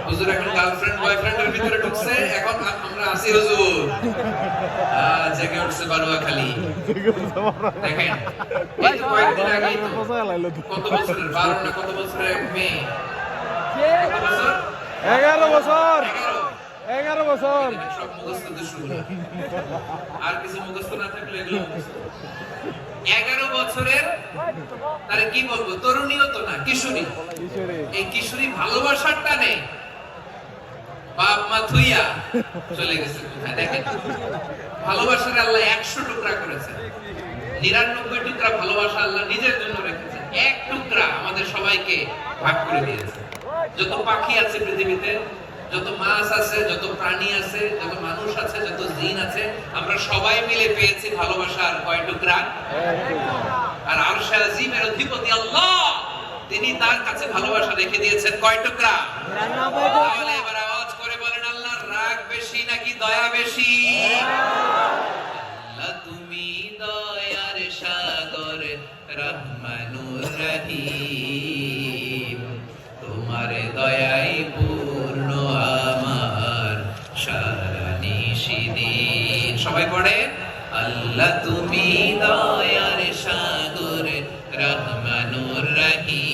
হুজুর এখন গার্লফ্রেন্ড বয়ফ্রেন্ডের ভিতরে ঢুকছে, এখন আমরা আছি হুজুর। জেগে উঠছে বারুয়াখালী। দেখেন এই তো কয়েকদিন আগেই তো কত বছরের 12 না কত বছরের এক মেয়ে, কত বছর 11 বছর 11 বছর সব মুখস্থ দুষ্টুগুলো। আর কিছু মুখস্থ না থাকলে এগুলো মুখস্থ। 11 বছরের, তারে কি বলবো, তরুণীও তো না, কিশোরী। এই কিশোরী ভালোবাসার টানে বাপ মা থুইয়া চলে গেছে কোথায়। দেখেন ভালোবাসার আল্লাহ 100 টুকরা করেছে, 99 টুকরা ভালোবাসা আল্লাহ নিজের জন্য রেখেছেন, এক টুকরা আমাদের সবাইকে ভাগ করে দিয়েছে। যত পাখি আছে পৃথিবীতে, যত মাছ আছে, যত প্রাণী আছে, যত মানুষ আছে, যত জিন আছে, আমরা সবাই মিলে পেয়েছি ভালোবাসার কয় টুকরা। আর আরশে আজিমের অধিপতি আল্লাহ, তিনি তার কাছে ভালোবাসা রেখে দিয়েছেন কয় টুকরা। তাহলে এবার আওয়াজ করে বলেন, আল্লাহর রাগ বেশি নাকি দয়া বেশি? আল্লাহ তুমি দয়ার সাগর রহমানুর রহিম, তোমার দয়াই পূর্ণ আমার সারা নিশিদিন। সবাই পড়ে, আল্লাহ তুমি দয়ার সাগর রহমানুর রহিম,